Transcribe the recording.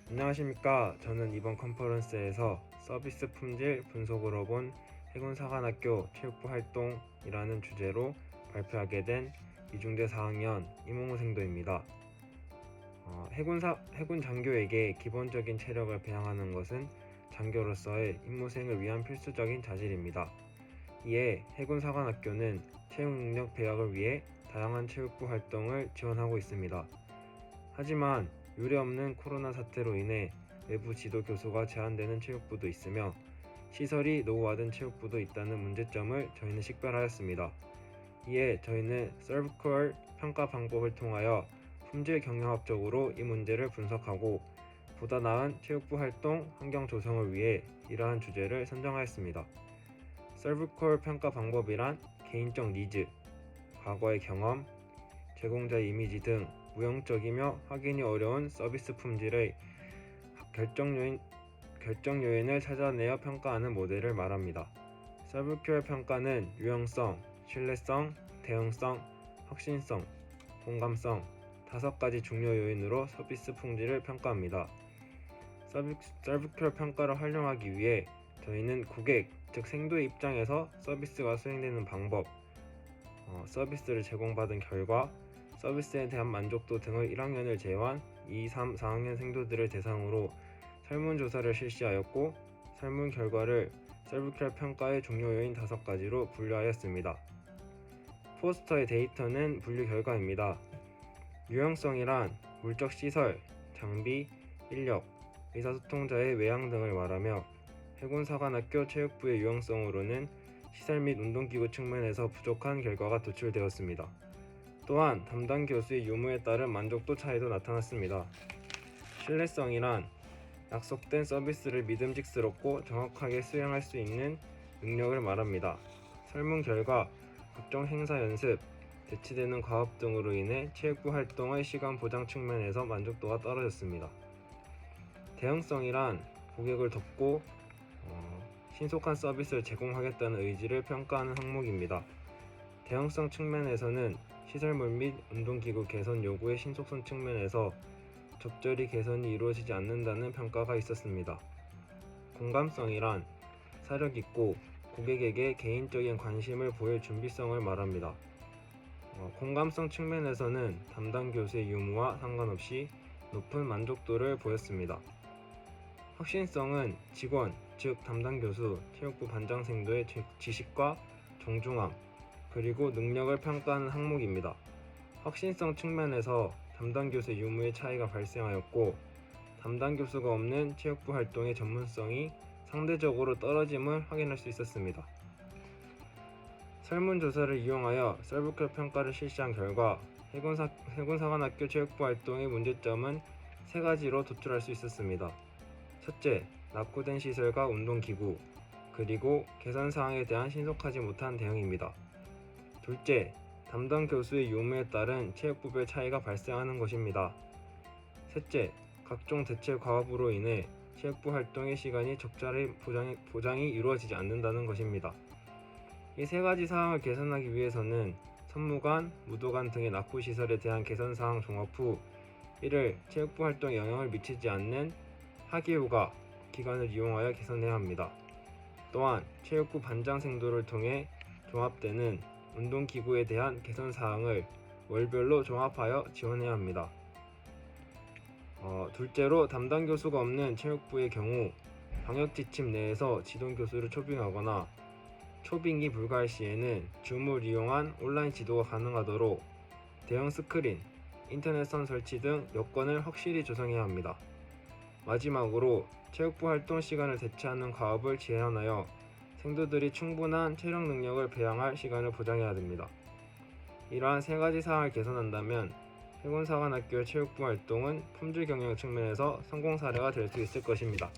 안녕하십니까. 저는 이번 컨퍼런스에서 서비스 품질 분석으로 본 해군사관학교 체육부 활동이라는 주제로 발표하게 된 이중대 4학년 이몽우 생도입니다. 해군 장교에게 기본적인 체력을 배양하는 것은 장교로서의 임무 수행을 위한 필수적인 자질입니다. 이에 해군사관학교는 체육 능력 배양을 위해 다양한 체육부 활동을 지원하고 있습니다. 하지만 유례없는 코로나 사태로 인해 외부 지도 교수가 제한되는 체육부도 있으며 시설이 노후화된 체육부도 있다는 문제점을 저희는 식별하였습니다. 이에 저희는 서브컬 평가 방법을 통하여 품질 경영학적으로 이 문제를 분석하고 보다 나은 체육부 활동 환경 조성을 위해 이러한 주제를 선정하였습니다. 서브컬 평가 방법이란 개인적 니즈, 과거의 경험, 제공자의 이미지 등 무형적이며 확인이 어려운 서비스 품질의 결정 요인을 찾아내어 평가하는 모델을 말합니다. 서브큐어 평가는 유형성, 신뢰성, 대응성, 혁신성, 공감성 5가지 중요 요인으로 서비스 품질을 평가합니다. 서브큐어 평가를 활용하기 위해 저희는 고객, 즉 생도의 입장에서 서비스가 수행되는 방법, 서비스를 제공받은 결과, 서비스에 대한 만족도 등을 1학년을 제외한 2, 3, 4학년 생도들을 대상으로 설문조사를 실시하였고 설문 결과를 서브큐어 평가의 중요 요인 5가지로 분류하였습니다. 포스터의 데이터는 분류 결과입니다. 유형성이란 물적 시설, 장비, 인력, 의사소통자의 외양 등을 말하며 해군사관학교 체육부의 유형성으로는 시설 및 운동기구 측면에서 부족한 결과가 도출되었습니다. 또한 담당 교수의 유무에 따른 만족도 차이도 나타났습니다. 신뢰성이란 약속된 서비스를 믿음직스럽고 정확하게 수행할 수 있는 능력을 말합니다. 설문 결과 각종 행사 연습, 대치되는 과업 등으로 인해 체육부 활동의 시간 보장 측면에서 만족도가 떨어졌습니다. 대응성이란 고객을 돕고 신속한 서비스를 제공하겠다는 의지를 평가하는 항목입니다. 대응성 측면에서는 시설물 및 운동기구 개선 요구의 신속성 측면에서 적절히 개선이 이루어지지 않는다는 평가가 있었습니다. 공감성이란 사력있고 고객에게 개인적인 관심을 보일 준비성을 말합니다. 공감성 측면에서는 담당 교수의 유무와 상관없이 높은 만족도를 보였습니다. 혁신성은 직원, 즉 담당 교수, 체육부 반장생도의 지식과 정중함, 그리고 능력을 평가하는 항목입니다. 혁신성 측면에서 담당 교수의 유무의 차이가 발생하였고 담당 교수가 없는 체육부 활동의 전문성이 상대적으로 떨어짐을 확인할 수 있었습니다. 설문조사를 이용하여 서브컬 평가를 실시한 결과 해군사관학교 체육부 활동의 문제점은 3가지로 도출할 수 있었습니다. 첫째, 낙후된 시설과 운동기구, 그리고 개선사항에 대한 신속하지 못한 대응입니다. 둘째, 담당 교수의 유무에 따른 체육부별 차이가 발생하는 것입니다. 셋째, 각종 대체 과업으로 인해 체육부 활동의 시간이 적절히 보장이 이루어지지 않는다는 것입니다. 이 3가지 사항을 개선하기 위해서는 선무관, 무도관 등의 낙후시설에 대한 개선사항 종합 후 이를 체육부 활동에 영향을 미치지 않는 하기후가 기간을 이용하여 개선해야 합니다. 또한 체육부 반장생도를 통해 종합되는 운동기구에 대한 개선사항을 월별로 종합하여 지원해야 합니다. 둘째로 담당 교수가 없는 체육부의 경우 방역지침 내에서 지도교수를 초빙하거나 초빙이 불가할 시에는 줌을 이용한 온라인 지도가 가능하도록 대형 스크린, 인터넷선 설치 등 여건을 확실히 조성해야 합니다. 마지막으로 체육부 활동 시간을 대체하는 과업을 제한하여 생도들이 충분한 체력 능력을 배양할 시간을 보장해야 됩니다. 이러한 3가지 사항을 개선한다면 해군사관학교 체육부 활동은 품질 경영 측면에서 성공 사례가 될 수 있을 것입니다.